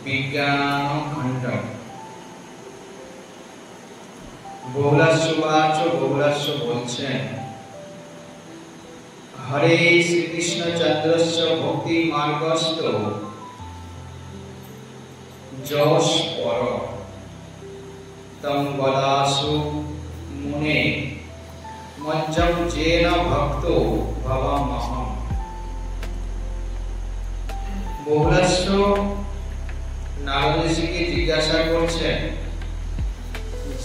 विज्ञानखण्डम् बहुलाश्व बोलছেন हरे श्री कृष्ण चंद्रस्य भक्ति मार्गस्थ जश पर तम वदासु मुने मज्जम जेन भक्तो भवामहम्। बहुलाश्व नारद ऋषिके जिज्ञासा করছেন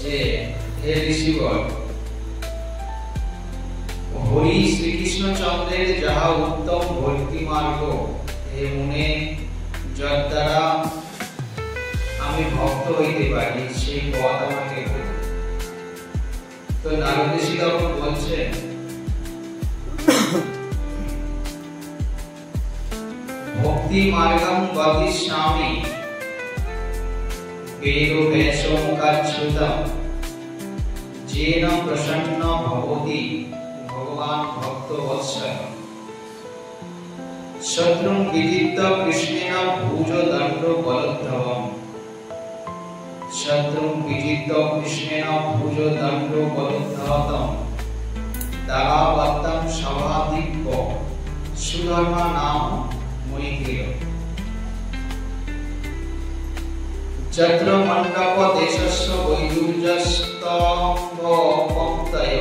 যে হে ঋষিবর हरि श्री कृष्ण चंद्रेर जहा उत्तम भक्ति मार्ग हे मुने যদ্বারা আমি ভক্ত হইতে পারি সেই পথ আমাকে বলুন। তো নারদ ঋষি তখন বলছেন भक्ति मार्गम वदिष्यामि वेदो वैशोमुखाच्छ्रुतम् जेन प्रसन्न भवति भगवान भक्तवत्सल शत्रुं विजित्य कृष्णेन भुजदण्डो बलोद्धवम् शत्रुं विजित्य कृष्णेन भुजदण्डो बलोद्धवतं दारावत्तं सभादिव्य सुधर्मा नाम मैत्रेय चत्र मंडप देशस्य वैदुर्यस्तंभपंक्तय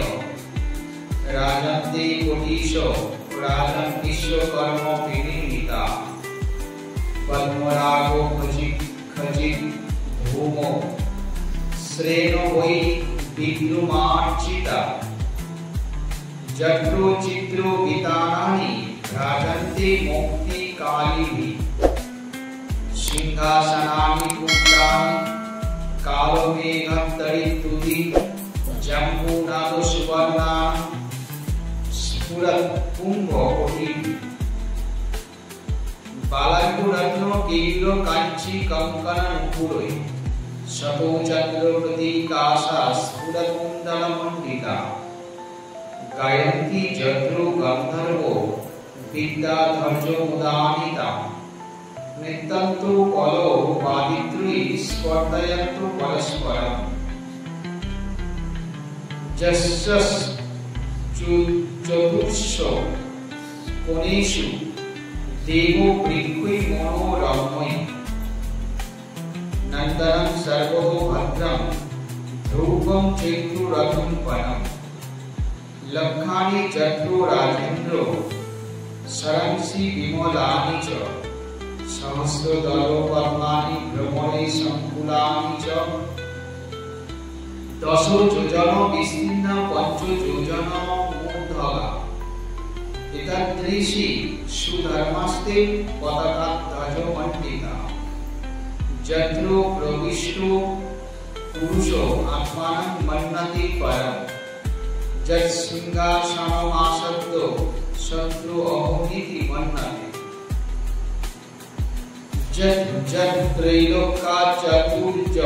राजन्ते कोटिश राजन् विश्वकर्म विनिर्मिता पद्मरागो खचित भूमो श्रेणो वै विद्रुमार्चिता जत्रो चित्रो वितानानि राजन्ते मुक्ति कालिभि सिंहासनानि कुण्डानि कालमेघतरितुति जम्बूनाद सुवर्णानि स्फुरत् कुम्भकोटिभिः बालाकुरत्न केयूर काञ्ची कंकणनुपुरैः शतो चन्द्रप्रतीकाशा स्फुरत्कुण्डलमण्डिता गायन्ति जत्रो गन्धर्वो विद्याधर्यमुदानिता नृत्यन्तु कलौ वादित्री स्पर्धयन्तु परस्परम् चतुर्षु कोणेषु देवो पृथ्वी मनोरमयि नन्दनं सर्वतो भद्रं ध्रुवं चैत्रुरथं वनम् लक्षाणि जत्रो राजेन्द्रो सरंसि विमलानि च सहस्रदलो पद्मानि भ्रमणे संकुलानि च दश योजन विस्तीर्ण पंच योजन मूर्धगा एतादृशी सुधर्मास्ते पताका ध्वजमण्डिता जत्रो प्रविष्टो पुरुषो आत्मानं मन्यते परम् जत्सिंहासनमासक्तो शत्रु अहोमिति मन्यते जत् त्रैलोक्याचतुर्ज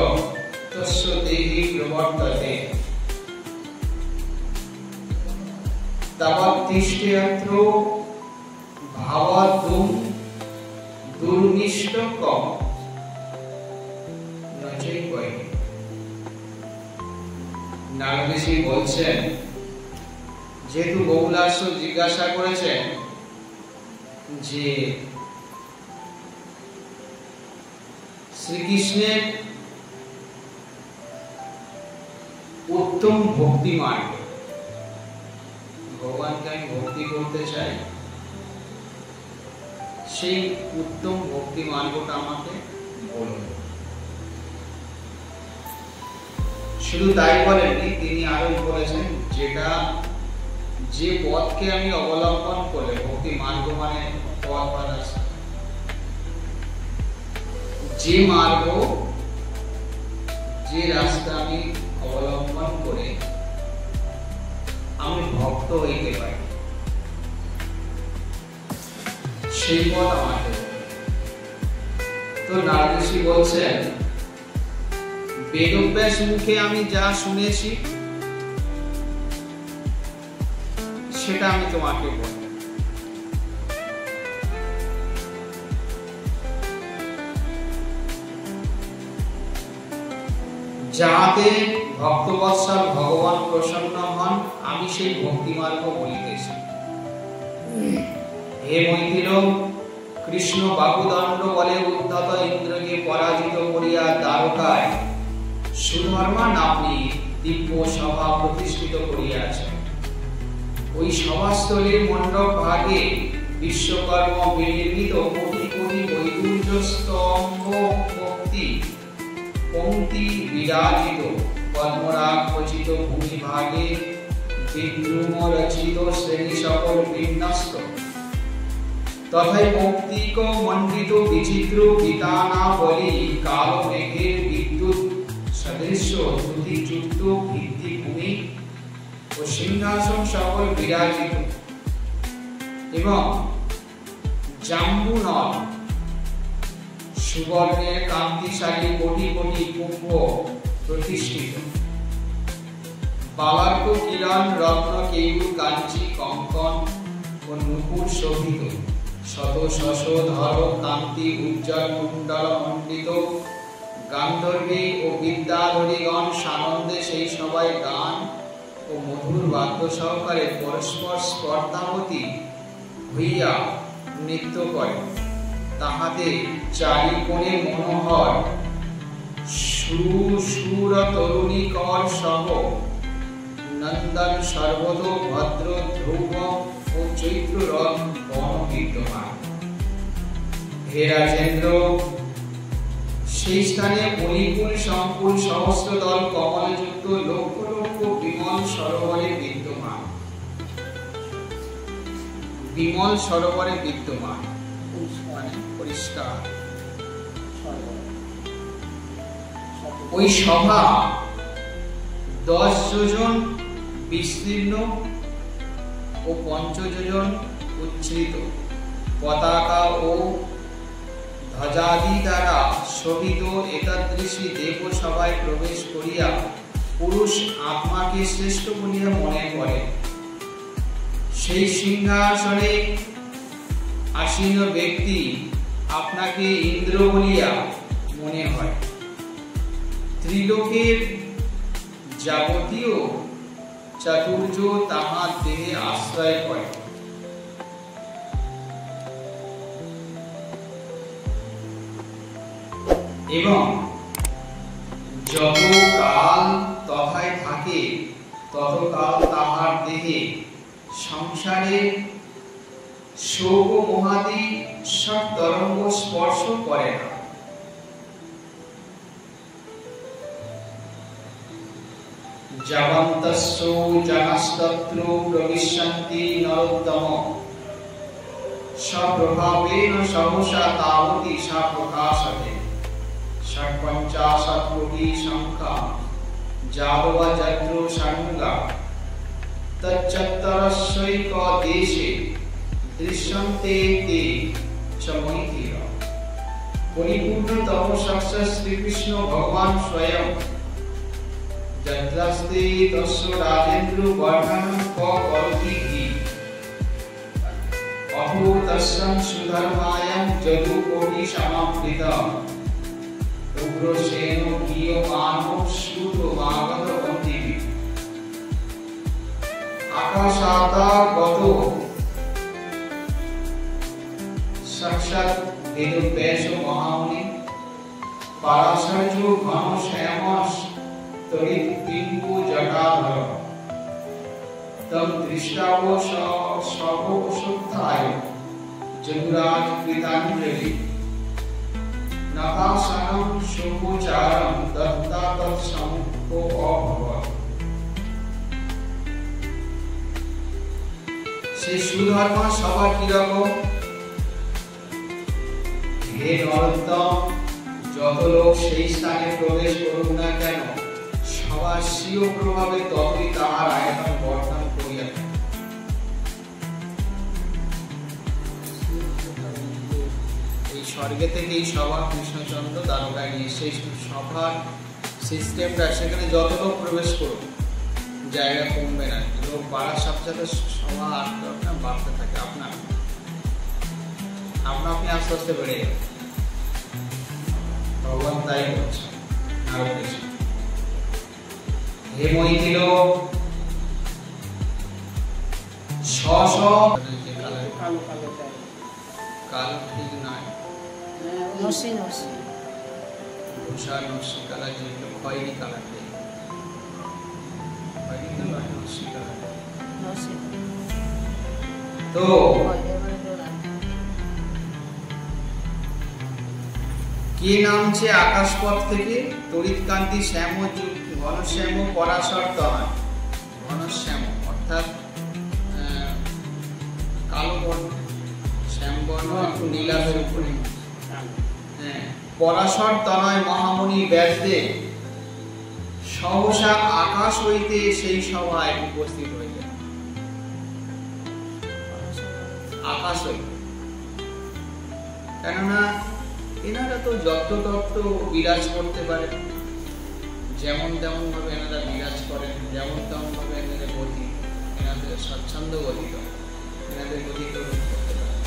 तस्य देहि प्रवर्तते तवत्तिष्ठेऽत्रो भावदुं दुर्निष्टकं न चैवै। নারদ ঋষি বলছেন যেহেতু বহুলাশ্ব জিজ্ঞাসা করেছেন যে শ্রীকৃষ্ণের उत्तम भक्ति मार्ग भगवान के भक्ति करते चाই সেই उत्तम भक्ति मार्गটা আমাকে বলুন। শুধু তাই বলেননি, তিনি আরো বলেছেন যেটা যে পথকে আমি অবলম্বন করে ভক্তি মার্গ মানে পথ বা রাস্তা, যে মার্গ যে রাস্তা আমি অবলম্বন করে আমি ভক্ত হইতে পারি সেই পথ আমাকে। তো নারদ ঋষি বলছেন বেদব্যাস মুখে আমি যা শুনেছি সেটা আমি তোমাকে বলবো। যাহাতে ভক্তবৎসল ভগবান প্রসন্ন হন, আমি সেই ভক্তি মার্গ বলিতেছি। হে মৈথিল, কৃষ্ণ বাহুদণ্ড বলে উদ্ধত ইন্দ্রকে পরাজিত করিয়া দ্বারকায় সুধর্মা নাম্নী দিব্য সভা প্রতিষ্ঠিত করিয়াছেন। ওই সভাস্থলীর মণ্ডপ ভাগে বিশ্বকর্ম বিনির্মিত কোটি কোটি বৈদুর্য স্তম্ভ পঙ্ক্তি বিরাজিত, পদ্মরাগ খচিত ভূমি ভাগে বিদ্রুম রচিত শ্রেণী সকল বিন্যস্ত, তথায় পৌক্তিক মণ্ডিত বিচিত্র বিতানাবলী কাল মেঘের বিদ্যুৎ সদৃশ্য দ্যুতিযুক্ত ভিত্তিভূমি ও সিংহাসন সকল বিরাজিত, এবং জাম্বুনল সুবর্ণের কান্তিশালী কোটি কোটি কুম্ভ প্রতিষ্ঠিত, বালার্ক কিরণ রত্ন কেয়ূর কাঞ্চি কঙ্কন ও নুপুর শোভিত, শত শশ ধর কান্তি উজ্জ্বল কুণ্ডল মণ্ডিত, গান্ধর্বী ও বিদ্যাধরীগণ সানন্দে সেই সবাই গান ও মধুর বাদ্য সহকারে পরস্পর স্পর্ধাবতী হইয়া নৃত্য করে। তাহাতে চারিকোণে মনোহর সুর তরুণী কর সহ নন্দন সর্বত ভদ্র ধ্রুব ও চৈত্র রথ বন বিদ্যমান। হে রাজেন্দ্র, সেই স্থানে মণিপুর সংকুল সহস্র দল কমলযুক্ত লক্ষ লক্ষ বিমল সরোবরে বিদ্যমান। বিমল সরোবরে বিদ্যমান মানে পরিষ্কার। ওই সভা 10 যোজন বিস্তীর্ণ ও 5 যোজন উচ্চৃত, পতাকা ও ধ্বজাদি দ্বারা শোভিত একাদৃশী দেব সভায় প্রবেশ করিয়া পুরুষ আত্মাকে শ্রেষ্ঠ বলিয়া মনে করে। সেই সিংহাসনে আসীন ব্যক্তি আপনাকে ইন্দ্র বলিয়া মনে হয়। ত্রিলোকের যাবতীয় চাতুর্য তাহার দেহে আশ্রয় করে। এবং যত কাল তথায় থাকে ততকাল তাহার দেহে সংসারে শোক মহাদি সব তরঙ্গ স্পর্শ করে না। যাবন্তস্য জনস্তত্র প্রবিশন্তি নরোত্তম স্বপ্রভাবেন সহসা তাবতি সা প্রকাশতে। 50 কোটি সংখ্যা যাদবা যত্র সংজ্ঞা তচ্চত্তরস্যৈক দেশে দৃশ্যন্তে তে চ মৈথিল। পরিপূর্ণতম সাক্ষাৎ শ্রীকৃষ্ণ ভগবান স্বয়ং। যত্রাস্তে তস্য রাজেন্দ্র বর্ণনং করতি হি। অহো তস্যং সুধর্মায়ং যদু কোটি সমাপ্তিতম। উগ্রসেন গীয়মানো শ্রুত মাগধ বন্দিবি। আকাশাদাগত সাক্ষাৎ বেদব্যাস মহামুনি। পারাশর্য ঘন শ্যাম তড়িৎ বিন্দু জটাধর। তম দৃষ্টাব সর্বশুদ্ধায় যদুরাজ কৃতাঞ্জলি। নাকাশানং শুভচারং দত্তা তৎসমুখো অভবৎ। সেই সুধর্মা সভা কিরকম? হে নরোত্তম, যত লোক সেই স্থানে প্রবেশ করুক না কেন, সবার স্বীয় প্রভাবে ততই তাহার আয়তন বর্ধন করিয়া থাকে। এই স্বর্গে থেকে এই সভা কৃষ্ণচন্দ্র দ্বারকায় নিয়ে সেই সভার সিস্টেমটা, সেখানে যত লোক প্রবেশ করুক জায়গা কমবে না। লোক বাড়ার সাথে সাথে সভা বাড়তে থাকে, আপনার আপনি আস্তে আস্তে বেড়ে যাবে। ভগবান তাই করছে। আরো বেশি হে মৈথিল কালো ঠিক নয়, নসি নসি ধূসা নস্যি কালার, যেগুলো খয়েরি কালার, খয়েরি কালার নস্যি কালার। নসি তো কে নামছে আকাশপথ থেকে? তড়িৎকান্তি শ্যাম ঘনশ্যাম পরাশর তনয়। ঘনশ্যাম অর্থাৎ কালো বর্ণ, শ্যাম বর্ণ একটু নীলাভের উপরে। হ্যাঁ, পরাশর তনয় মহামুনি ব্যাসদেব সহসা আকাশ হইতে সেই সভায় উপস্থিত হইলেন। আকাশ হইতে, কেননা এনারা তো যত্রতত্র বিরাজ করতে পারেন, যেমন তেমন ভাবে এনারা বিরাজ করেন, যেমন তেমন ভাবে এনাদের গতি, এনাদের স্বচ্ছন্দ গতিত, এনাদের গতি করতে পারেন।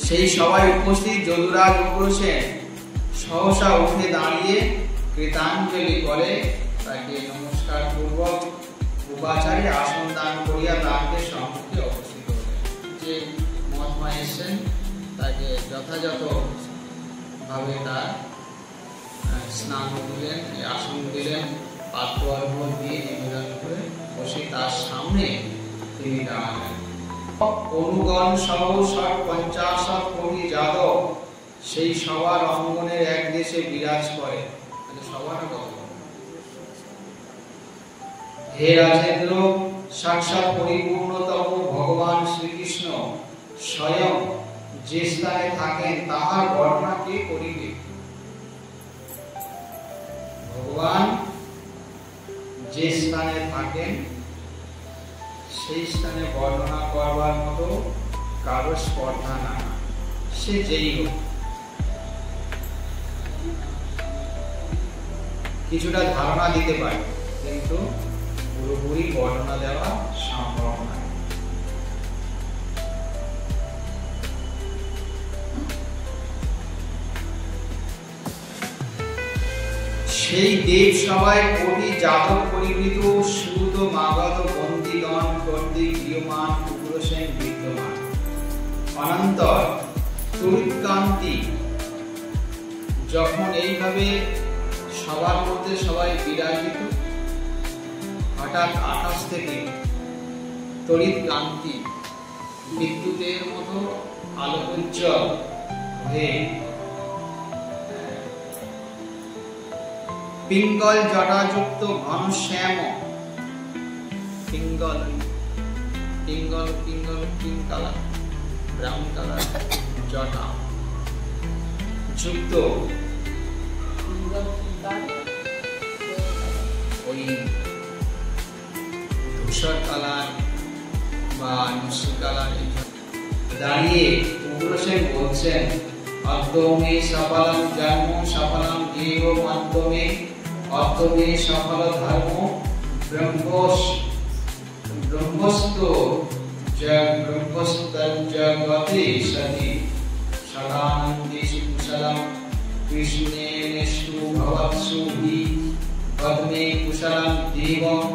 সেই সবাই উপস্থিত যদুরাজ উগ্রসেন সহসা উঠে দাঁড়িয়ে কৃতাঞ্জলি করে তাকে নমস্কার পূর্বক উপাচারে আসন দান করিয়া তাকে সম্মুখে অবস্থিত হলেন। যে মহাত্মা এসেছেন তাকে যথাযথ ভাবে তার স্নান দিলেন, আসন দিলেন, পাত্র অর্ঘ্য দিয়ে নিবেদন করে বসে তার সামনে তিনি দাঁড়ালেন। অনুগণ সহ 50 কোটি যাদব সেই সবার অঙ্গনের এক দেশে বিরাজ করে। সবার কথা, হে রাজেন্দ্র, সাক্ষাৎ পরিপূর্ণতম ভগবান শ্রীকৃষ্ণ স্বয়ং যে স্থানে থাকেন তাহার বর্ণনা কে করিবে? ভগবান যে স্থানে থাকেন সেই স্থানে বর্ণনা করবার মতো কারো স্পর্ধা না, সে যেই হোক। কিছুটা ধারণা দিতে পারে, কিন্তু পুরোপুরি বর্ণনা দেওয়া সম্ভব নয়। সেই দেব সবাই কোটি যাদব পরিবৃত সুত মাগধ বন্দীগণ কর্তৃক গৃহমান উগ্রসেন বিদ্যমান। অনন্তর তড়িৎকান্তি যখন এইভাবে সবার মধ্যে সবাই বিরাজিত, হঠাৎ আকাশ থেকে তড়িৎকান্তি বিদ্যুতের মতো আলোকোজ্জ্বল হয়ে পিঙ্গল জটাযুক্ত ঘনশ্যাম, পিঙ্গল পিঙ্গল পিঙ্গল পিঙ্ক কালার, ব্রাউন কালার জটা যুক্ত ওই ধূসর কালার বা নস্যি কালার দাঁড়িয়ে উগ্রসেন বলছেন, অদ্যমে সফলম জন্ম সফলম জীব মন্তমে অদ্যমে সফল ধর্ম ব্রহ্মস্ত জগতে সতি সদানন্দেষু কুশলম কৃষ্ণেনেষু ভবৎসু হি পদ্মে কুশলম দেবম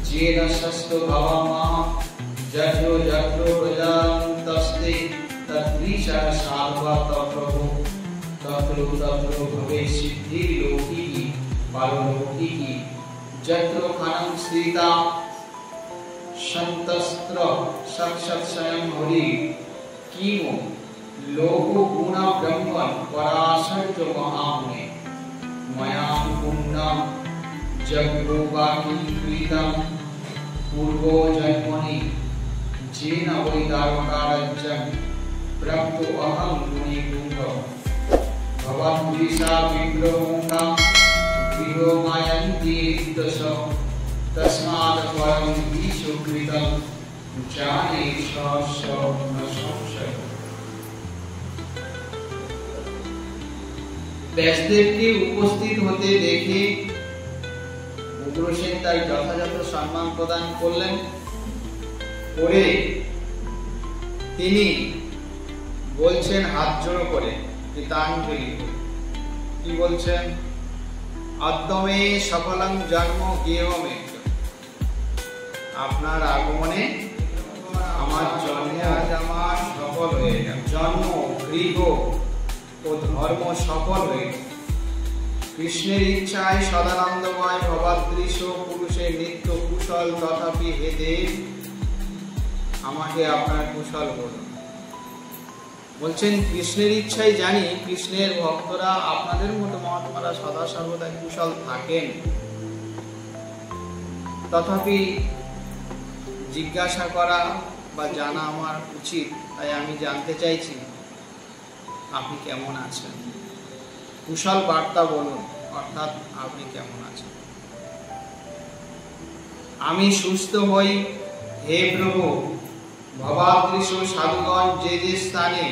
যেন সস্ত ভবামঃ যত্র যত্র প্রজান্তস্তে তদ্বিষা সার্বত প্রভু তত্র তত্র ভবে সিদ্ধি লৌকিকি পারলৌকিকি যত্র খানং স্থিতা সন্তস্ত্র সাক্ষাৎ স্বয়ং হরি কিমু লোক গুণ ব্রহ্মণ পরাশর্য মহামুনে ময়াম পুণ্যম জগরূপাকি কৃতম পূর্ব জন্মনি যেন বৈদারকারাজ্যম প্রাপ্তো অহং মুনি পুঙ্গ ভবদ্বিষা বিগ্রহং গৃহমায়ন্তি রিক্তস তস্মাৎ পরং বিশুকৃতম জানে সহস্র ন সংশয়। ব্যাসদেবকে উপস্থিত হতে দেখে উগ্রসেন তার যথাযথ সম্মান প্রদান করলেন। করে তিনি বলছেন হাত জোড়ো করে কৃতাঞ্জলি, কি বলছেন? অদ্যমে সফলং জন্ম গৃহমে, আপনার আগমনে আমার জন্ম আজ আমার সফল হয়ে গেল। জন্ম, গৃহ ও ধর্ম সফল হয়ে গেল। কৃষ্ণের ইচ্ছায় সদানন্দময় ভবাদৃশ পুরুষের নিত্য কুশল, তথাপি হে দেব আমাকে আপনার কুশল বলুন। বলছেন কৃষ্ণের ইচ্ছাই জানি কৃষ্ণের ভক্তরা আপনাদের মতো মহাত্মারা সদা সর্বদা কুশল থাকেন, তথাপি জিজ্ঞাসা করা বা জানা আমার উচিত। তাই আমি জানতে চাইছি আপনি কেমন আছেন, কুশল বার্তা বলুন, অর্থাৎ আপনি কেমন আছেন। আমি সুস্থ হই হে প্রভু। ভবাদৃশ সাধুগণ যে যে স্থানে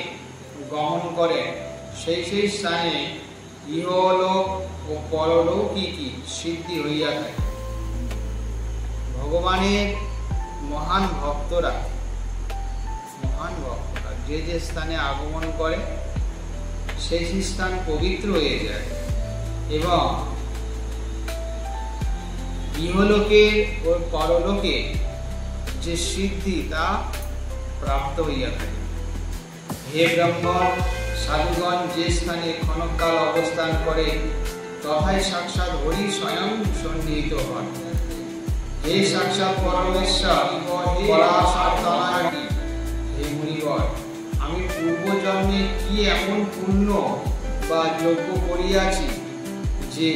গমন করে সেই সেই স্থানে ইহলোক ও পরলৌকিকী সিদ্ধি হইয়া থাকে। ভগবানের মহান ভক্তরা যে যে স্থানে আগমন করে সেই স্থান পবিত্র হয়ে যায় এবং ইহলোকে ও পরলোকে যে সিদ্ধি তা প্রাপ্ত হইয়া থাকে। হে ব্রাহ্মণ, সাধুগণ যে স্থানে ক্ষণকাল অবস্থান করে তথায় সাক্ষাৎ হরি স্বয়ং সন্নিহিত হন। হে সাক্ষাৎ পরমেশ্বর, হে মুনিবর, আমি পূর্বজন্মে কি এমন পুণ্য বা যজ্ঞ করিয়াছি যে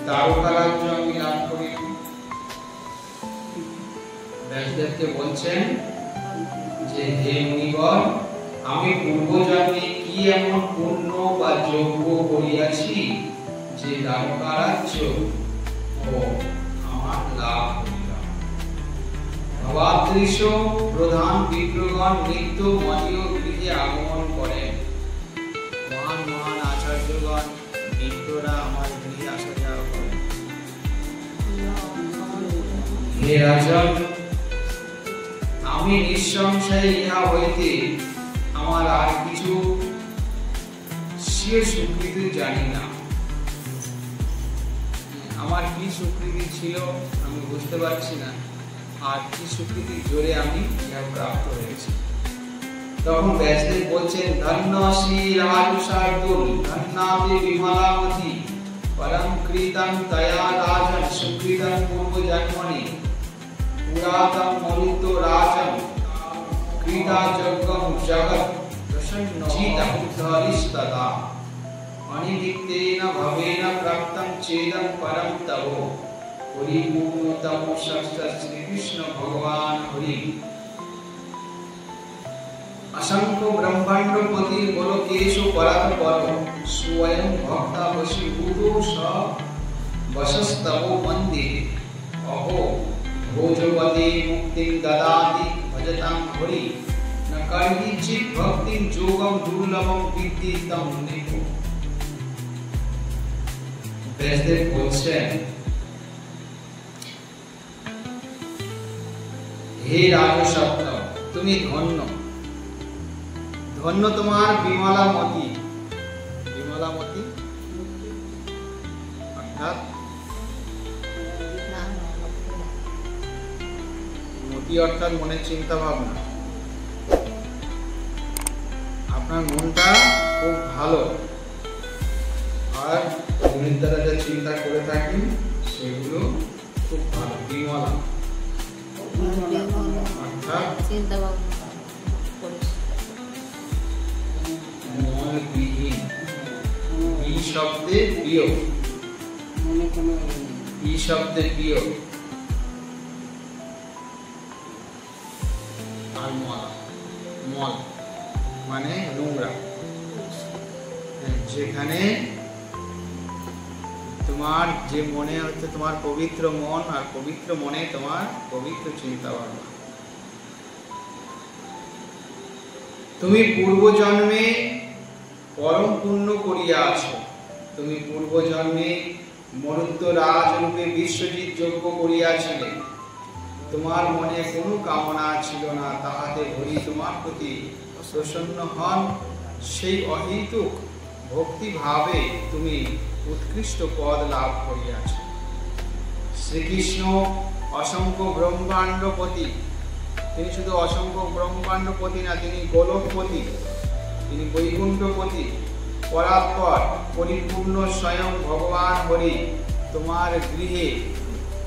দ্বারকা রাজ্য আমি লাভ করিব। ব্যাসদেবকে বলছেন যে হে মুনিবর, আমি পূর্বজন্মে কি এমন পুণ্য বা যজ্ঞ করিয়াছি যে দ্বারকা রাজ্য ও আমার লাভ করিল। ভবাদৃশ প্রধান বিপ্রগণ নিত্য মদীয় গৃহে আগমন করেন। মহান মহান আচার্যগণ বিপ্ররা আমার গৃহে আসা যাওয়া করেন। হে রাজন, আমি নিঃসংশয়ে ইহা হইতে আমার আর কিছু স্বীয় স্বীকৃতি জানি না। আমার কি স্বীকৃতি ছিল আমি বুঝতে পারছি না, আর কি স্বীকৃতির জোরে আমি ইহা প্রাপ্ত হয়েছি। তখন ব্যাসদেব বলছেন ধন্য শ্রী রাজুষার্দুল ধন্যাতে বিমলামতি পরম কৃতং তয়া রাজন সুকৃতং পূর্ব জন্মনি পুরাতন মরুত রাজন কৃতা যজ্ঞম জগৎ প্রসন্ন চিত্তরিস্তদা অনিদিক্তেন ভবেন প্রাপ্তং চেদং পরম তব পরিপূর্ণতম শাস্ত্র শ্রীকৃষ্ণ ভগবান হরি। असंख्य ब्रह्मांड पति गोलोकेशु परात पर स्वयं भक्ता वशीभूतो स वशस्तवो मंदिर अहो भोजपते मुक्ति ददाति भजतां हरि न कर्हि चित् भक्ति जोगम दुर्लभम विद्धि तम निको। ব্যাসদেব বলছেন হে রাজসত্য, তুমি ধন্য, ধন্য তোমার বিমলামতি। বিমলামতি অর্থাৎ মতি অর্থাৎ মনের চিন্তা ভাবনা। আপনার মনটা খুব ভালো, আর মনের দ্বারা যা চিন্তা করে থাকেন সেগুলো খুব ভালো। বিমলা অর্থাৎ চিন্তা ভাবনা মনবিহীন। ই শব্দে প্রিয়, ই শব্দে প্রিয় আর মল, মল মানে নোংরা। যেখানে তোমার যে মনে হচ্ছে তোমার পবিত্র মন, আর পবিত্র মনে তোমার পবিত্র চিন্তা ভাবনা। তুমি পূর্বজন্মে পরম পুণ্য করিয়াছ। তুমি পূর্বজন্মে মরুত্ব রাজ রূপে বিশ্বজিৎ যজ্ঞ করিয়াছিলে। তোমার মনে কোনো কামনা ছিল না, তাহাতে হরি তোমার প্রতি প্রসন্ন হন। সেই অহেতুক ভক্তি ভাবে তুমি উৎকৃষ্ট পদ লাভ করিয়াছ। শ্রীকৃষ্ণ অসংখ্য ব্রহ্মাণ্ডপতি, তিনি শুধু অসংখ্য ব্রহ্মাণ্ডপতি না, তিনি গোলকপতি, তিনি বৈকুণ্ঠপতি, পরাৎপর পরিপূর্ণ স্বয়ং ভগবান হরি তোমার গৃহে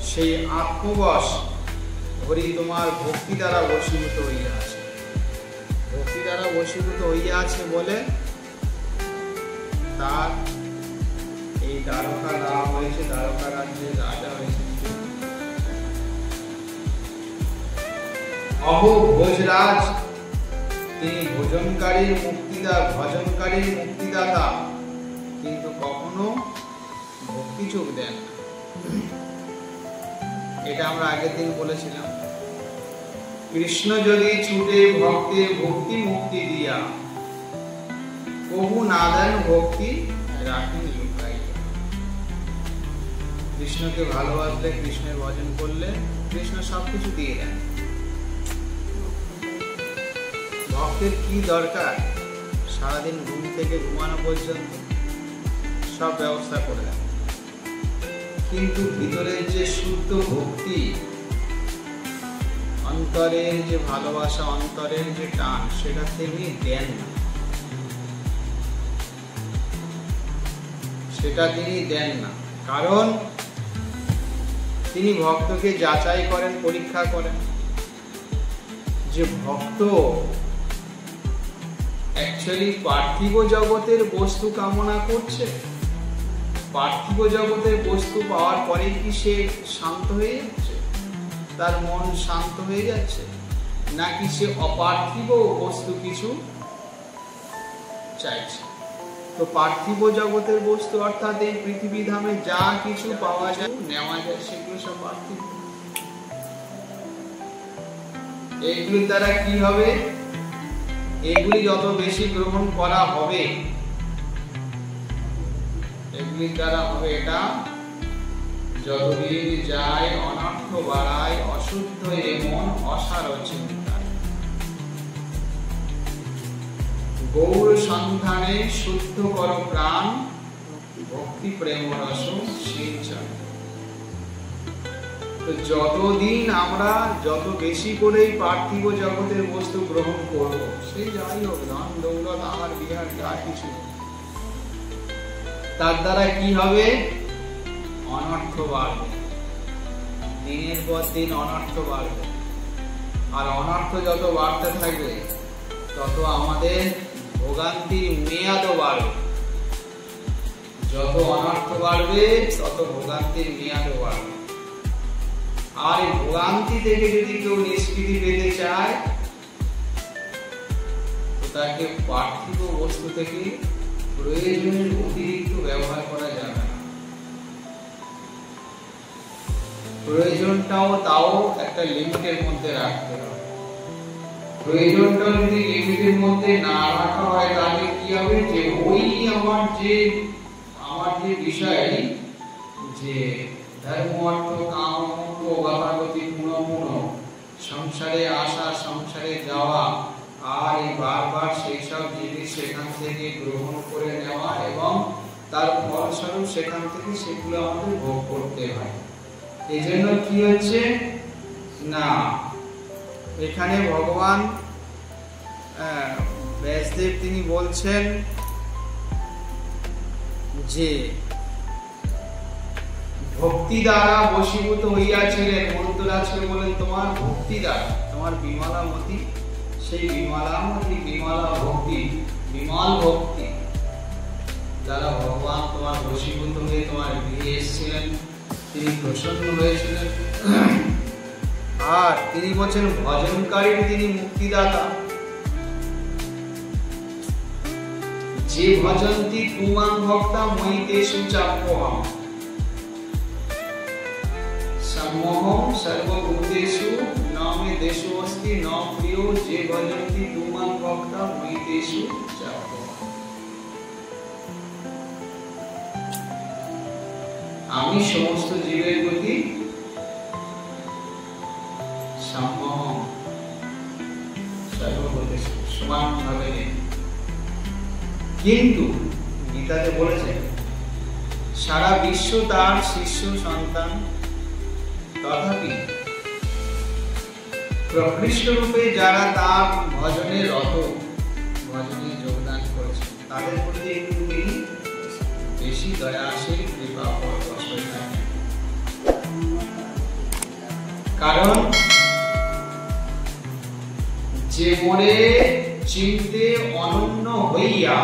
সেই আত্মবশ হরি তোমার ভক্তি দ্বারা বশীভূত হইয়া আছে। ভক্তি দ্বারা বশীভূত হইয়া আছে বলে তার এই দ্বারকা লাভ হয়েছে, দ্বারকা রাজ্যের রাজা হয়েছে। অহো ভোজরাজ, তিনি ভোজনকারীর ভজনকারীর মুক্তিদাতা, কিন্তু কখনো ভক্তি চোখ দেন না। এটা আমরা আগের দিন বলেছিলাম। কৃষ্ণ যদি ছুটে ভক্তের ভক্তি মুক্তি দিয়া, কবু না দেন ভক্তি রাখেন লুকাই। কৃষ্ণকে ভালোবাসলে, কৃষ্ণের ভজন করলে কৃষ্ণ সবকিছু দিয়ে দেন। ভক্তের কি দরকার? সারাদিন ঘুম থেকে ঘুমানো পর্যন্ত সব ব্যবস্থা করে দেন, কিন্তু ভিতরের যে শুদ্ধ ভক্তি, অন্তরের যে ভালোবাসা, অন্তরের যে টান, সেটা তিনি দেন না, সেটা তিনি দেন না। কারণ তিনি ভক্তকে যাচাই করেন, পরীক্ষা করেন যে ভক্ত অ্যাকচুয়ালি পার্থিব জগতের বস্তু কামনা করছে, পার্থিব জগতের বস্তু পাওয়ার পরে কি সে শান্ত হয়ে যাচ্ছে, তার মন শান্ত হয়ে যাচ্ছে, নাকি সে অপার্থিব বস্তু কিছু চাইছে। তো পার্থিব জগতের বস্তু অর্থাৎ এই পৃথিবী ধামে যা কিছু পাওয়া যায়, নেওয়া যায়, সেগুলো সব পার্থিব। এইগুলির দ্বারা কি হবে? এগুলি যত বেশি গ্রহণ করা হবে, এগুলির দ্বারা হবে এটা, যতদিন যায় অনর্থ বাড়ায়, অশুদ্ধ এমন অসার চিন্তায়। গৌর সন্ধানে শুদ্ধ কর প্রাণ, ভক্তি প্রেম রস সিঞ্চন। তো যতদিন আমরা যত বেশি করে পার্থিব জগতের বস্তু গ্রহণ করব, সেই যাই হোক, ধন দৌলত আমার বিহার যা কিছু, তার দ্বারা কি হবে? অনর্থ বাড়বে, দিনের পর দিন অনর্থ বাড়বে। আর অনর্থ যত বাড়তে থাকবে তত আমাদের ভোগান্তির মেয়াদও বাড়বে। যত অনর্থ বাড়বে তত ভোগান্তির মেয়াদও বাড়বে। আর এই ভোগান্তি থেকে যদি কেউ নিষ্কৃতি পেতে চায়, তো তাকে পার্থিব বস্তু থেকে প্রয়োজনের অতিরিক্ত ব্যবহার করা যাবে না। প্রয়োজনটাও তাও একটা লিমিটের মধ্যে রাখতে হবে। প্রয়োজনটা যদি লিমিটের মধ্যে না রাখা হয়, তাহলে কি হবে? যে ওই আমার যে বিষয়, যে ধর্ম অর্থ কাম মোক্ষ গতাগতি পুনঃ সংসারে আসা, সংসারে যাওয়া, আর এই বারবার সেই সব জিনিস সেখান থেকে গ্রহণ করে নেওয়া এবং তার ফলস্বরূপ সেখান থেকে সেগুলো আমাদের ভোগ করতে হয়। এই জন্য কি হচ্ছে না, এখানে ভগবান ব্যাসদেব তিনি বলছেন যে ভক্তি দ্বারা বশীভূত হইয়াছিলেন। মন্ত্ররাজকে বলেন তোমার ভক্তি দ্বারা, তোমার বিমলামতি, সেই বিমলামতি, বিমলা ভক্তি, বিমল ভক্তি দ্বারা ভগবান তোমার বশীভূত হয়ে তোমার গৃহে এসেছিলেন, তিনি প্রসন্ন হয়েছিলেন। আর তিনি বলছেন ভজনকারীর তিনি মুক্তিদাতা। যে ভজন্তি তুমাং ভক্তা ময়িতেষু চাপ্যহম সম্মোহম সর্বভূতেষু ন মে দেশো অস্তি ন প্রিয়, যে ভজন্তি তুমাং ভক্তা ময়িতেষু চাপ্যহম। আমি সমস্ত জীবের প্রতি সম্মোহম, সর্বভূতেষু সমানভাবে নেই। কিন্তু গীতাতে বলেছেন সারা বিশ্ব তার শিষ্য সন্তান, তথাপি প্রকৃষ্ট রূপে যারা তার ভজনে রত, ভজনে যোগদান করেছে, তাদের প্রতি একটু তিনি বেশি দয়াশীল, কৃপা পরবশ হয়ে থাকেন। কারণ যে মোরে চিন্তে অনন্য হইয়া,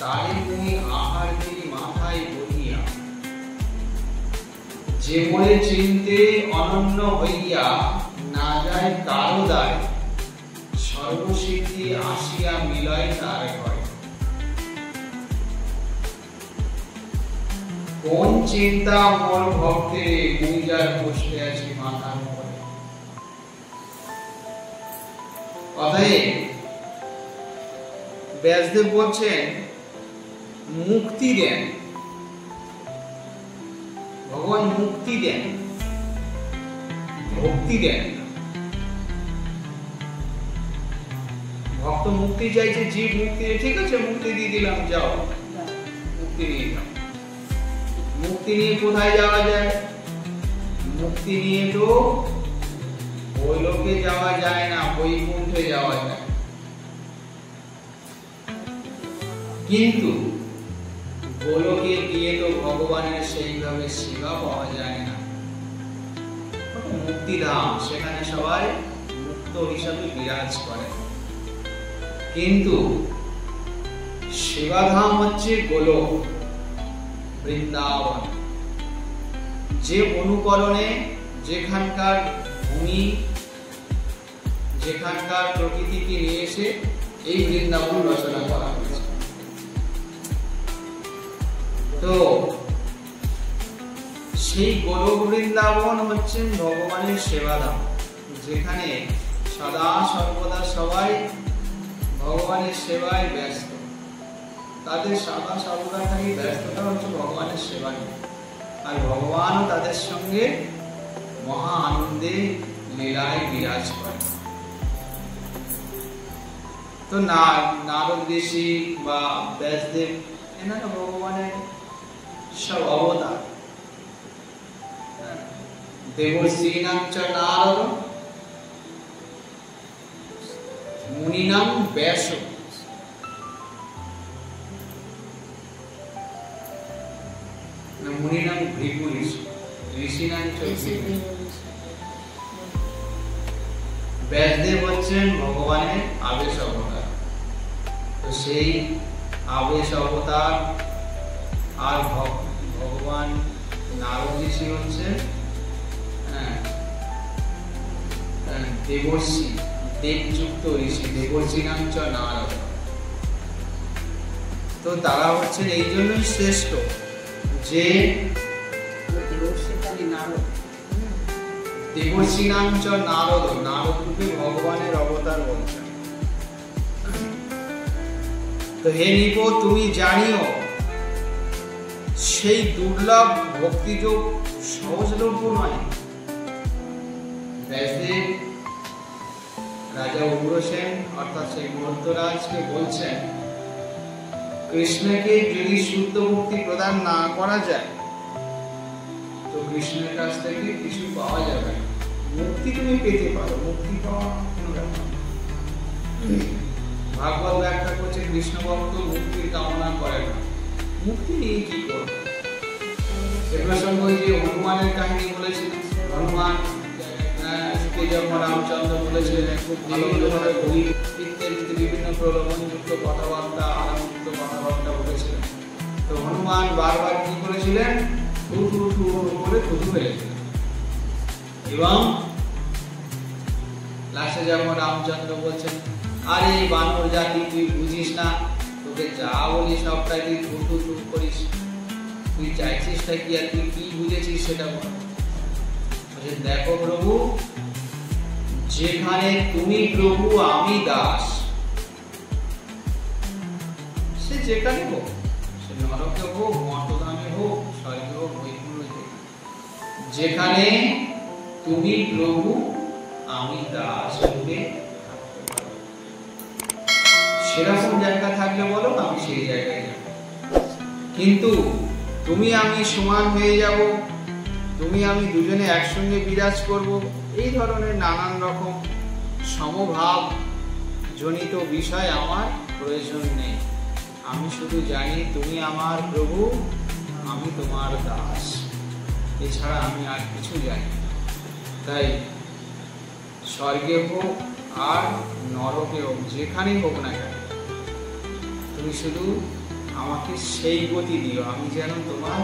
তারে তুমি আহার দিই মাথায় বহিয়া। যে মোরে চিন্তে অনন্য হইয়া, না যায় কারো দায়, সর্বসিদ্ধি আসিয়া মিলয় তার ঘরে। কোন চিন্তা মোর ভক্তের, মুই যার বসে আছি মাথার উপরে। অতএব ব্যাসদেব বলছেন মুক্তি দেন, ভগবান মুক্তি দেন, ভক্তি দেন। ভক্ত মুক্তি চাইছে, জীব মুক্তি, ঠিক আছে মুক্তি দিয়ে দিলাম, যাও মুক্তি নিয়ে যাও। মুক্তি নিয়ে কোথায় যাওয়া যায়? মুক্তি নিয়ে তো ওই লোকে যাওয়া যায় না, বৈকুণ্ঠে যাওয়া যায়। কিন্তু গোলকে গিয়ে তো ভগবানের সেইভাবে সেবা পাওয়া যায় না। মুক্তিধাম, সেখানে সবাই মুক্ত হিসাবে বিরাজ করে। কিন্তু সেবাধাম হচ্ছে গোলক, বৃন্দাবন। যে অনুকরণে যেখানকার ভূমি, যেখানকার প্রকৃতিকে নিয়ে এসে এই বৃন্দাবন রচনা করা হয়েছে। তো সেই গোলক বৃন্দাবন হচ্ছেন ভগবানের সেবাধাম, যেখানে সদা সর্বদা সবাই ভগবানের সেবায় ব্যস্ত। তাদের সদা সর্বদা খালি ব্যস্ততা হচ্ছে ভগবানের সেবায়, আর ভগবানও তাদের সঙ্গে মহা আনন্দে লীলায় বিরাজ করে। তো নারদ ঋষি বা ব্যাসদেব এনারা ভগবানের সব অবতার। দেবর্ষীণাং চ নারদ মুনিনাং ব্যাস। মুনিনাং ভৃগু ঋষি, ঋষিনাং চ ভৃগু। ব্যাসদেব হচ্ছেন ভগবানের আবেশ অবতার। তো সেই আবেশ অবতার আর ভগবান নারদ ঋষি হচ্ছে দেবর্ষি, দেবযুক্ত ঋষি, দেবর্ষিণাং চ নারদ। তো তারা হচ্ছেন এই জন্যই শ্রেষ্ঠ যে দেবর্ষিণাং চ নারদ, নারদ রূপে ভগবানের অবতার বলছেন। তো হে নিপ, তুমি জানিও সেই দুর্লভ ভক্তিযোগ সহজলভ্য নয়। ব্যাসদেব রাজা উগ্রসেন অর্থাৎ সেই মধ্যরাজকে বলছেন, কৃষ্ণকে যদি শুদ্ধ মুক্তি প্রদান না করা যায় তো কৃষ্ণের কাছ থেকে কিছু পাওয়া যাবে না। মুক্তি তুমি পেতে পারো, মুক্তি পাওয়া কোনো ব্যাপার না। ভাগবত ব্যাখ্যা করছে কৃষ্ণ ভক্ত মুক্তির কামনা করে না, মুক্তি নিয়ে কি করবে? এ প্রসঙ্গে যে হনুমানের কাহিনী বলেছিলেন, হনুমান যখন রামচন্দ্র বলেছিলেন খুব ভালোভাবে ইত্যাদি বিভিন্ন প্রলোভনযুক্ত কথাবার্তা, আনন্দযুক্ত কথাবার্তা বলেছিলেন। তো হনুমান বারবার কি করেছিলেন? করে থুতু ফেলেছিলেন। এবং লাস্টে যখন রামচন্দ্র বলছেন, আরে বানর জাতি তুই বুঝিস না, তোকে যা বলি সবটাই তুই থুতু করিস, তুই চাইছিসটা কি আর তুই কি বুঝেছিস সেটা বল। দেখো প্রভু, যেখানে তুমি প্রভু আমি দাস, সে যেখানে হোক, সে নরকে হোক, মর্তধামে হোক, স্বর্গে হোক, বৈকুণ্ঠে, যেখানে তুমি প্রভু আমি দাস রূপে থাকতে পারো, সেরকম জায়গা থাকলে বলো, আমি সেই জায়গায় যাব। কিন্তু তুমি আমি সমান হয়ে যাব, তুমি আমি দুজনে একসঙ্গে বিরাজ করব, এই ধরনের নানান রকম সমভাব জনিত বিষয় আমার প্রয়োজন নেই। আমি শুধু জানি তুমি আমার প্রভু, আমি তোমার দাস, এছাড়া আমি আর কিছু জানি না। তাই স্বর্গে হোক আর নরকে হোক, যেখানেই হোক না কেন, তুমি শুধু আমাকে সেই গতি দিও, আমি যেন তোমার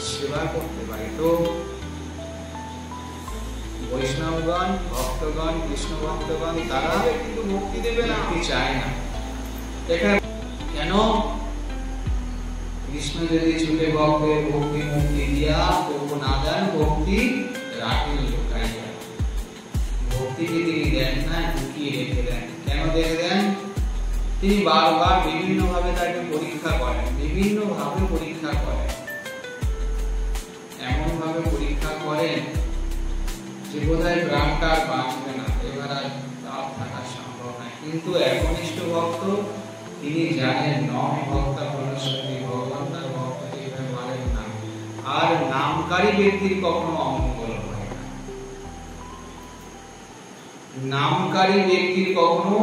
সেবা করতে পারি। তো বৈষ্ণবগণ, ভক্তগণ, কৃষ্ণ ভক্তগণ তারা কিন্তু মুক্তি দেবে না, মুক্তি চায় না। এখানে কেন? কৃষ্ণ যদি ছুটে ভক্তের ভক্তি মুক্তি দিয়া তবু না দেন, ভক্তি রাখেন লুকাইয়া। ভক্তিকে তিনি দেন না, লুকিয়ে রেখে দেন। কেন রেখে দেন? তিনি বারবার বিভিন্ন ভাবে তাকে পরীক্ষা করেন, বিভিন্ন ভাবে পরীক্ষা করেন, এমন ভাবে পরীক্ষা করেন যে বোধহয় প্রাণটা আর বাঁচবে না, এবার আর তাপ থাকা সম্ভব নয়। কিন্তু একনিষ্ঠ ভক্ত তিনি জানেন নম ভক্তা ফলশ্রুতি, ভগবান তার ভক্তকে এভাবে মারেন না। আর নামকারী ব্যক্তির কখনো অমঙ্গল হয় না, নামকারী ব্যক্তির কখনো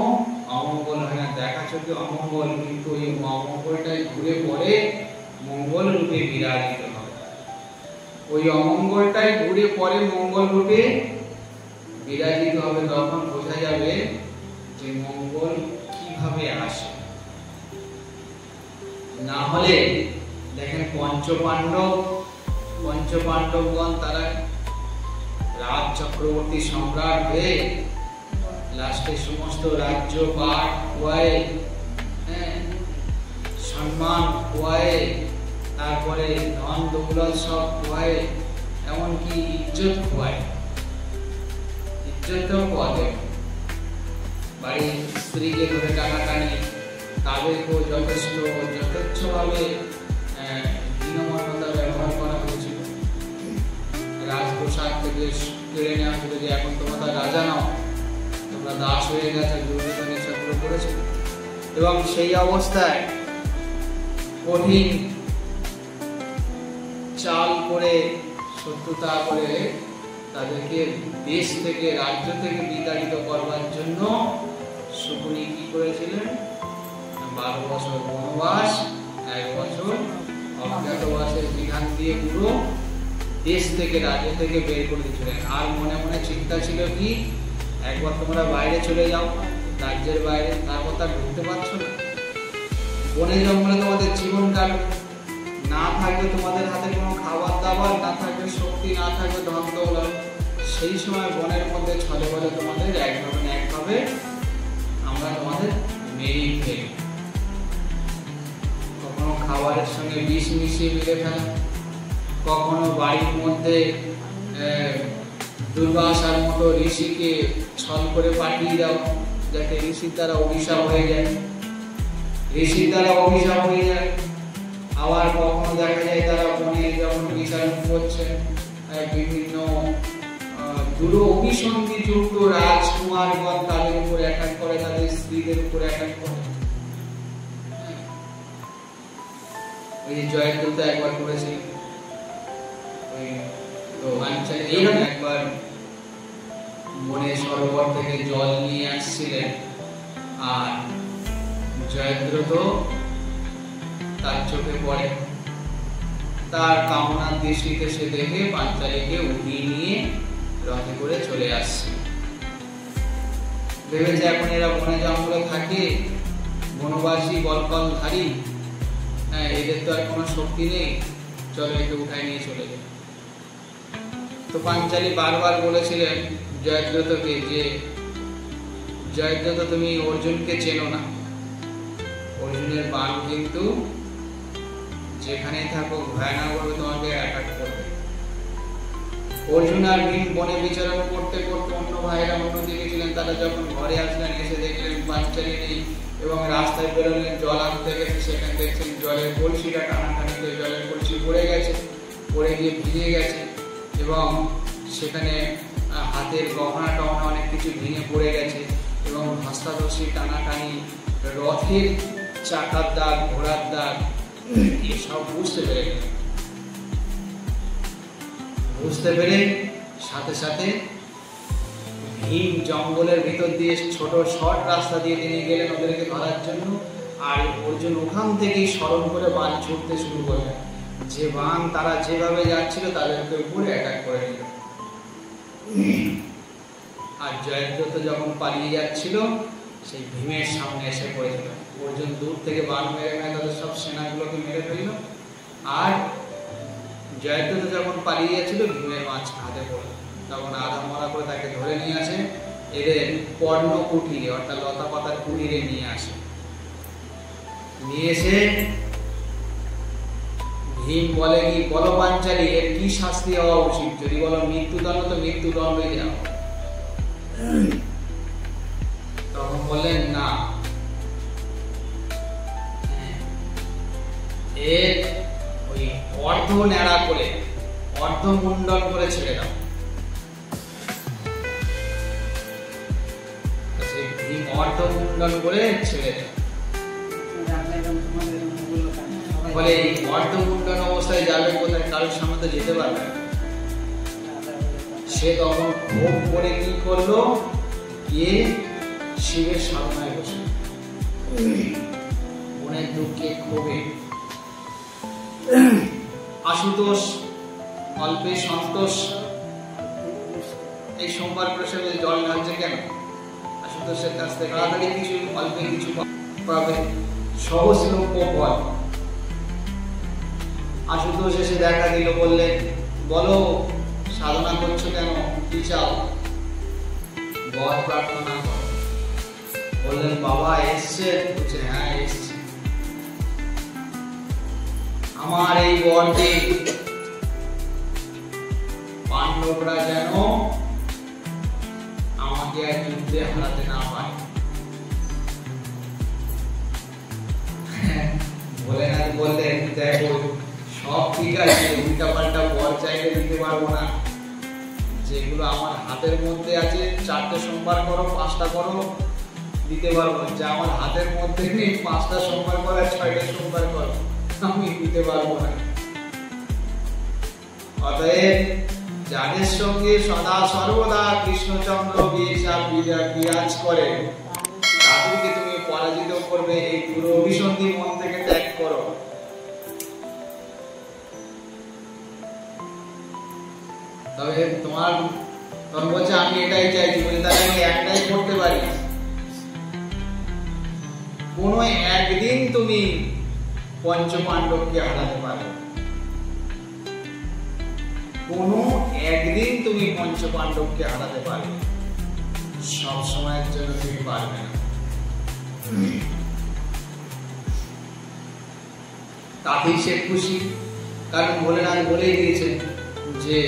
অমঙ্গল হয় না। দেখা চোখে অমঙ্গল, কিন্তু এই অমঙ্গলটাই ঘুরে পড়ে মঙ্গল রূপে বিরাজিত হয়। ওই অমঙ্গলটাই ঘুরে পড়ে মঙ্গল রূপে বিরাজিত হবে। তখন বোঝা যাবে যে মঙ্গল কিভাবে আসে। না হলে দেখেন পঞ্চপাণ্ডবগণ তারা রাজ চক্রবর্তী সম্রাট হয়ে লাস্টে সমস্ত রাজ্য পাট খোয়ায়, সম্মান খোয়ায়, তারপরে ধন দৌলত সব খোয়ায়, এমনকি ইজ্জত খোয়ায়, ইজ্জতও খোয়াতে, বাড়ির স্ত্রীকে ধরে টানাটানি, তাদেরকেও যথেচ্ছভাবে দীনমন্যতা ব্যবহার করা হয়েছিল। রাজপ্রসাদ থেকে কেড়ে নেওয়া হয়েছিল যে এখন তোমরা রাজা নাও, তোমরা দাস হয়ে গেছে, দুর্যোধন এসবগুলো করেছিল। এবং সেই অবস্থায় কঠিন চাল করে, শত্রুতা করে তাদেরকে দেশ থেকে, রাজ্য থেকে বিতাড়িত করবার জন্য শকুনি কি করেছিলেন? 12 বছর বনবাস, 1 বছর অজ্ঞাতবাসের বিধান দিয়ে পুরো দেশ থেকে, রাজ্য থেকে বের করে দিয়েছিলেন। আর মনে মনে চিন্তা ছিল কি, একবার তোমরা বাইরে চলে যাও, রাজ্যের বাইরে, তারপর তার ঢুকতে পারছো না, বনে জঙ্গলে তোমাদের জীবন কাটবে, না থাকবে তোমাদের হাতে কোনো খাবার দাবার, না থাকবে শক্তি, না থাকবে ধন দৌলত। সেই সময় বনের মধ্যে ছলে বলে তোমাদের একভাবে আমরা তোমাদের মেরে ফেলি। কখনো খাবারের সঙ্গে বিষ মিশিয়ে মেরে ফেলা, কখনো বাড়ির মধ্যে দুর্বাসার মতো ঋষিকে ছল করে পাঠিয়ে দাও, যাতে ঋষির দ্বারা অভিশাপ হয়ে যায়, আবার কখনো দেখা যায় তারা বনে যখন বিচারণ করছে, বিভিন্ন অভিসন্ধি যুক্ত রাজকুমারগণ তাদের উপর অ্যাটাক করে, তাদের স্ত্রীদের উপর অ্যাটাক করে। ওই যে জয়দ্রথ একবার করেছিল, এইভাবে একবার বনে সরোবর থেকে জল নিয়ে আসছিলেন, আর জয়দ্রথ তার চোখে পড়ে, তার কামনার দৃষ্টিতে সে দেখে পাঞ্চালীকে উঠিয়ে নিয়ে রথে করে চলে আসছে। ভেবেছে এখন এরা বনে জঙ্গলে থাকে, বনবাসী বলকলধারী, এদের তো আর কোনো শক্তি নেই, চলো একে উঠায় নিয়ে চলে যায়। তো পাঞ্চালী বারবার বলেছিলেন জয়দ্রথকে যে জয়দ্রথ তুমি অর্জুনকে চেনো না, অর্জুনের বাণ কিন্তু যেখানে থাকো ভয়ানকভাবে তোমাকে অ্যাটাক করবে। অর্জুন আর ভীম বনে বিচরণ করতে করতে অন্য ভাইরা অন্যদিকে ছিলেন, তারা যখন ঘরে আসলেন এসে দেখলেন পাঞ্চালী নেই এবং রাস্তায় বেরোলেন, জল আনতে গেছে, সেখানে দেখছেন জলের কলসিটা টানাটানিতে জলের কলসি পড়ে গেছে, পড়ে গিয়ে ভিজে গেছে এবং সেখানে হাতের গহনা টহনা অনেক কিছু ভেঙে পড়ে গেছে এবং ধস্তাধস্তি টানাটানি, রথের চাকার দাগ, ঘোড়ার দাগ, সব বুঝতে পেরে সাথে সাথে ভীম জঙ্গলের ভিতর দিয়ে ছোট শর্ট রাস্তা দিয়ে তিনি গেলেন ওদেরকে ধরার জন্য। আর অর্জুন ওখান থেকেই স্মরণ করে বাণ ছুটতে শুরু করলেন, যে বাণ তারা যেভাবে যাচ্ছিল তাদেরকে উপরে অ্যাটাক করে দিল। আর জয়দ্রথ যখন পালিয়ে যাচ্ছিল সেই ভীমের সামনে এসে পড়েছিল। অর্জুন দূর থেকে বাণ মেরে তাদের সব সেনাগুলোকে মেরে ফেলল। আর জয়দ্রথ যখন পালিয়ে যাচ্ছিল ভীমের মাছ হাতে পড়ল, তখন আধা মরা করে তাকে ধরে নিয়ে আসে, এদের পর্ণ কুটিরে অর্থাৎ লতা পাতার কুটিরে নিয়ে আসে। নিয়ে এসে ভীম বলে কি, বলো পাঞ্চালী এর কি শাস্তি হওয়া উচিত? যদি বলো মৃত্যুদণ্ড তো মৃত্যুদণ্ডই দেওয়া। তখন বললেন না, এর ওই অর্ধ ন্যাড়া করে অর্ধ মুন্ডন করে ছেড়ে দাও। সেই ভীম অর্ধ মুন্ডন করে ছেড়ে দেয়। বলে এই অর্ধ মুন্ডন অবস্থায় যাবে কোথায়? কারোর সামনে তো যেতে পারবে না। সে তখন ক্ষোভ করে কি করলো, গিয়ে শিবের সাধনায় বসে মনের দুঃখে ক্ষোভে। আশুতোষ অল্পে সন্তোষ, এই সোমবার প্রসাদে জল ঢালছে কেন? আশুতোষের কাছ থেকে তাড়াতাড়ি কিছু অল্পে কিছু পাবে, সহজলভ্য ফল। আশুতোষ এসে দেখা দিল, বললেন বলো সাধনা করছো কেন, কি চাও? বর প্রার্থনা করো। বললেন বাবা এসছে? বলছে হ্যাঁ এসছে। আমার এই বরকে পাণ্ডবরা যেন আমাকে আর যুদ্ধে হারাতে না পারে। বললেন দেখো সব ঠিক আছে, উল্টা পাল্টা বর চাইলে দিতে পারবো না। যেগুলো আমার হাতের মধ্যে আছে, 4টে সোমবার করো, 5টা করো, দিতে পারবো। যা আমার হাতের মধ্যে নেই, 5টা সোমবার করো, 6টে সোমবার করো, আমি দিতে পারবো না। অতএব যাদের সঙ্গে সদা সর্বদা কৃষ্ণচন্দ্র বিরাজ করে তাদেরকে তুমি পরাজিত করবে। এই পুরো অভিসন্ধি মন থেকে ত্যাগ করো। তবে তোমার তখন বলছে আমি এটাই চাইছি। বলে তাহলে আমি একটাই করতে পারি, কোনো একদিন তুমি পঞ্চ পাণ্ডবকে হারাতে পারবে, কোনো একদিন তুমি পঞ্চ পাণ্ডবকে হারাতে পারবে, সব সময়ের জন্য তুমি পারবে না। তাতেই সে খুশি, কারণ ভোলেনাথ বলেই দিয়েছেন যে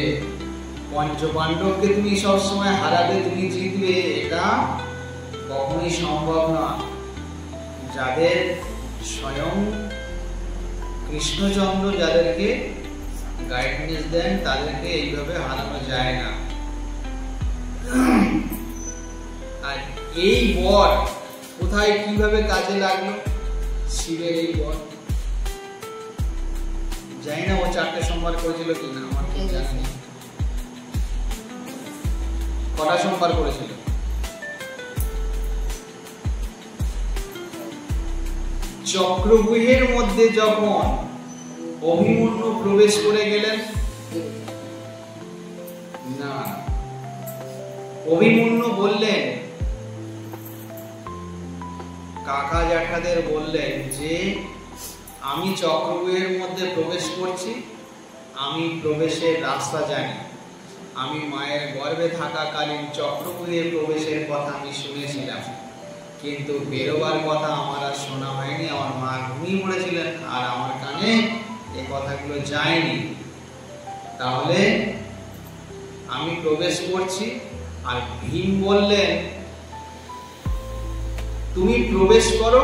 পঞ্চ পাণ্ডবকে তুমি সব সময় হারাবে, তুমি জিতবে, এটা কখনোই সম্ভব না। যাদের স্বয়ং কৃষ্ণচন্দ্র যাদেরকে গাইডনেস দেন তাদেরকে এইভাবে হারানো যায় না। আর এই বর কোথায় কিভাবে কাজে লাগলো? শিবের এই বর, জানি না ও 4টে সোমবার করেছিল কিনা, আমার ঠিক জানা নেই। কটা সোমবার করেছিল? চক্রব্যূহের মধ্যে যখন অভিমন্যু প্রবেশ করে গেলেন, না অভিমন্যু বললেন, কাকা জ্যাঠাদের বললেন যে আমি চক্রব্যূহের মধ্যে প্রবেশ করছি, আমি প্রবেশের রাস্তা জানি, আমি মায়ের গর্ভে থাকাকালীন চক্রব্যূহে প্রবেশের কথা আমি শুনেছিলাম, কিন্তু বেরোবার কথা আমার আর শোনা হয়নি। আমার মা ঘুমিয়ে পড়েছিলেন আর আমার কানে এই কথাগুলো যায়নি। তাহলে আমি প্রবেশ করছি। আর ভীম বললেন তুমি প্রবেশ করো,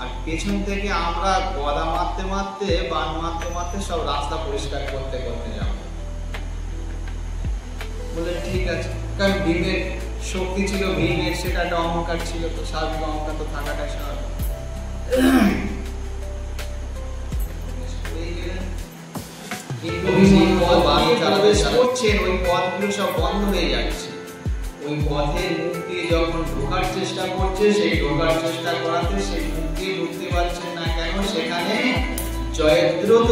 আর পেছন থেকে আমরা গদা মারতে মারতে বান মারতে মারতে সব রাস্তা পরিষ্কার করতে করতে যাব। বলে ঠিক আছে, কারণ ভীমের শক্তি ছিল, ভীমের সেটা একটা অহংকার ছিল, তো স্বাভাবিক অহংকার তো থাকাটাই স্বাভাবিক। প্রবেশ করছেন ওই পথগুলো সব বন্ধ হয়ে যাচ্ছে। ওই পথের মুখ দিয়ে যখন ঢোকার চেষ্টা করছে, সেই ঢোকার চেষ্টা করাতে সেই মুখ দিয়ে ঢুকতে পারছেন না। কেন? সেখানে জয়দ্রথ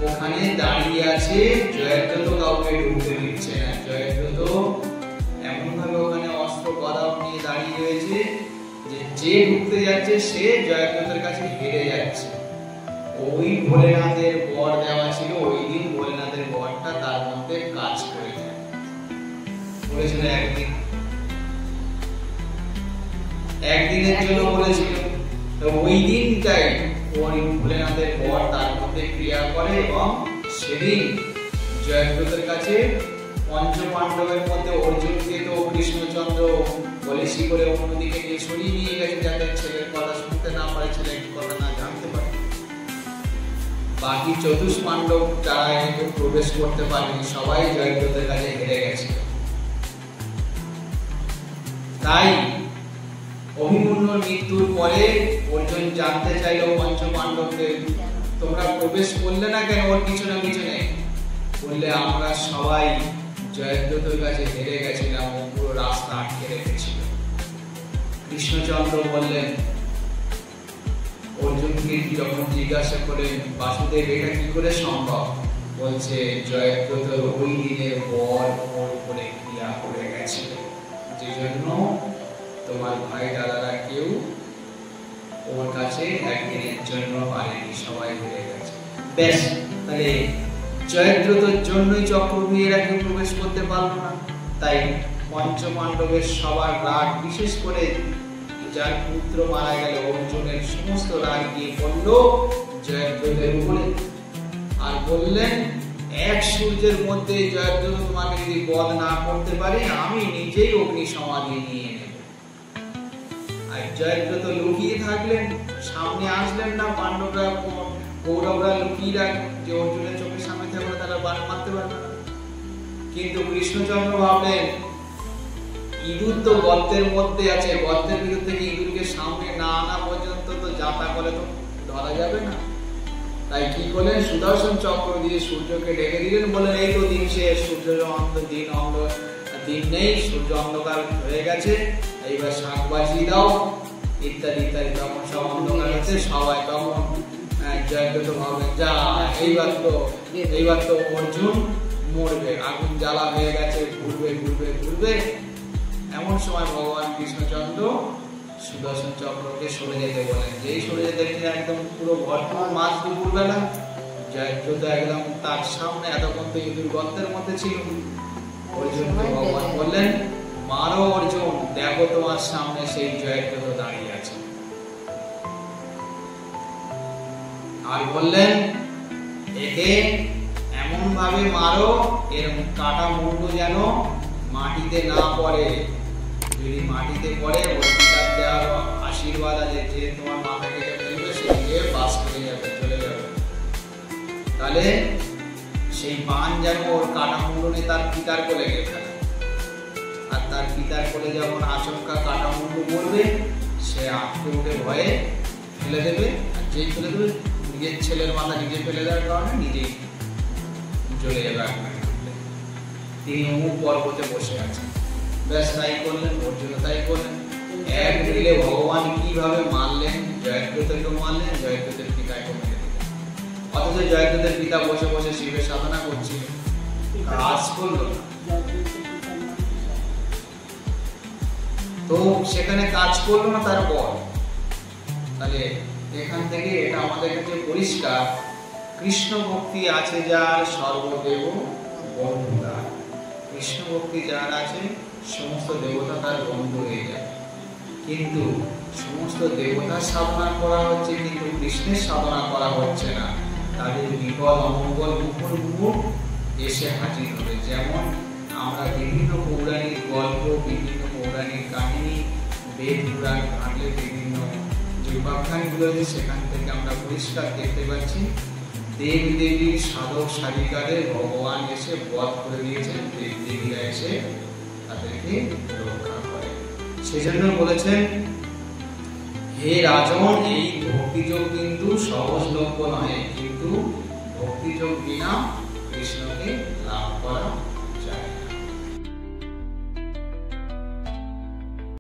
ওখানে দাঁড়িয়ে আছে। জয়দ্রথ কাউকে ঢুকতে দিচ্ছে না। জয়দ্রথ এমন ভাবে ওখানে অস্ত্র গদা নিয়ে দাঁড়িয়ে রয়েছে যে ঢুকতে যাচ্ছে সে জয়দ্রথের কাছে হেরে যাচ্ছে। ওই ভোলেনাথের বর দেওয়া ছিল, ওই দিন ভোলেনাথের বরটা তার মধ্যে কাজ করে বলেছিল একদিনের জন্য বলেছিল। তো ওই দিনটাই ওই ভোলেনাথের বর তার মধ্যে ক্রিয়া করে এবং সেদিন জয়দ্রথের কাছে পঞ্চ পাণ্ডবের মধ্যে অর্জুনকে তো কৃষ্ণচন্দ্র বলেছি করে অন্যদিকে নিয়ে সরিয়ে নিয়ে গেছে যাতে ছেলের কথা শুনতে না পারে, ছেলের কথা না জানতে পারে। বাকি চতুষ পাণ্ডব যারা একটু প্রবেশ করতে পারেনি সবাই জয়দ্রথের কাছে হেরে গেছে। তাই অভিমন্যুর মৃত্যুর পরে অর্জুন জানতে চাইল পঞ্চ পাণ্ডবদের, তোমরা প্রবেশ করলে না কেন ওর পিছনে পিছনে? বললে আমরা সবাই জয়দ্রথের কাছে হেরে গেছিলাম, ও পুরো রাস্তা আটকে রেখেছিল। কৃষ্ণচন্দ্র বললেন অর্জুনকে যখন জিজ্ঞাসা করেন বাসুদেব এটা কি করে সম্ভব? বলছে জয়দ্রথের ওই দিনের বর ওর উপরে ক্রিয়া করে গেছিল, যে জন্য তোমার ভাই দাদারা কেউ ওর কাছে একদিনের জন্য পারেনি, সবাই হেরে গেছে। বেশ, তাহলে জয়দ্রথের জন্যই চক্রবীরা কেউ প্রবেশ করতে পারলো না। তাই পঞ্চ পাণ্ডবের সবার রাগ, বিশেষ করে যার পুত্র মারা গেল অর্জুনের সমস্ত রাগ গিয়ে পড়লো জয়দ্রথের উপরে। আর বললেন এক সূর্যের মধ্যে জয়দ্রথ তোমাকে যদি বধ না করতে পারে আমি নিজেই অগ্নি সমাধি নিয়ে নেব। আর জয়দ্রথ লুকিয়ে থাকলেন, সামনে আসলেন না। পাণ্ডবরা কৌরবরা লুকিয়ে রাখলেন যে অর্জুনের চোখের সামনে থাকলে তারা বাণ মারতে পারবে না। কিন্তু কৃষ্ণচন্দ্র ভাবলেন ইঁদুর তো গর্তের মধ্যে আছে, গর্তের ভিতর থেকে ইঁদুরকে সামনে না আনা পর্যন্ত তো যাতা করে তো ধরা যাবে না। তাই কি করলেন, সুদর্শন চক্র দিয়ে সূর্যকে ডেকে দিলেন, বললেন এই তো দিন শেষ, সূর্য দিন নেই, সূর্য অন্ধকার হয়ে গেছে, এইবার শাঁখ বাজিয়ে দাও ইত্যাদি ইত্যাদি। তখন সব অন্ধকার হচ্ছে, সবাই তখন জয়দ্রথ ভাবলেন যা এইবার তো অর্জুন মরবে, আগুন জ্বালা হয়ে গেছে, ঘুরবে ঘুরবে ঘুরবে। এমন সময় ভগবান কৃষ্ণচন্দ্র সুদর্শন চক্রকে সরে যেতে বলেন। যেই সরে যেতে একদম পুরো ভরপুর মাঝ দুপুর বেলা জয়দ্রথ একদম তার সামনে, এতক্ষণ তো ইঁদুর গর্তের মধ্যে ছিল। অর্জুনকে ভগবান বললেন মারো অর্জুন, দেখো তোমার সামনে সেই জয়দ্রথ দাঁড়িয়ে আছে। আর বললেন একে এমন ভাবে মারো এর কাটা মুন্ডু যেন মাটিতে না পড়ে। যদি মাটিতে পড়ে ওর পিতার দেওয়ার আশীর্বাদ আছে যে তোমার মাথা কেটে ফেলবে সেদিকে বাস করে যাবে, চলে যাবে। তাহলে সেই বান যেন ওর কাটা মুন্ডু তার পিতার কোলে গিয়ে ফেলে। আর তার পিতার কোলে যখন আচমকা কাটা মুন্ডু পড়বে সে আটকে উঠে ভয়ে ফেলে দেবে। আর যেই ফেলে দেবে নিজের ছেলের মাথা নিজে ফেলে দেওয়ার কারণে নিজেই চলে যাবে। তিনি অমুক পর্বতে বসে আছেন। ব্যাস তাই করলেন, অর্জুন তাই করলেন। এক দিলে ভগবান কিভাবে মারলেন, জয়দ্রথকে মারলেন, জয়দ্রথের পিতাকে মেরে দিলেন। অথচ জয়দ্রথের পিতা বসে বসে শিবের সাধনা করছিল, কাজ করলো না। তো সেখানে কাজ করলো না তার বর। তাহলে এখান থেকে এটা আমাদের কাছে পরিষ্কার, কৃষ্ণ ভক্তি আছে যার সর্বদেব বন্ধুরা। কৃষ্ণ ভক্তি যার আছে সমস্ত দেবতা তার বন্ধু হয়ে যায়। কিন্তু সমস্ত দেবতার সাধনা করা হচ্ছে কিন্তু কৃষ্ণের সাধনা করা হচ্ছে না, তাদের বিপদ অমঙ্গল মুহুর্মুহু এসে হাজির হবে। যেমন আমরা বিভিন্ন পৌরাণিক গল্প, বিভিন্ন পৌরাণিক কাহিনী, বেদ পুরাণ ঘাটলে বিভিন্ন যে উপাখ্যানগুলো আছে সেখান থেকে আমরা পরিষ্কার দেখতে পাচ্ছি দেব দেবীর সাধক সাধিকাদের ভগবান এসে বধ করে দিয়েছেন, দেব দেবীরা এসে তাদেরকে রক্ষা করে। সেজন্য বলেছেন হে রাজন, এই ভক্তিযোগ কিন্তু সহজলভ্য নয়, কিন্তু ভক্তিযোগ বিনা কৃষ্ণকে লাভ করা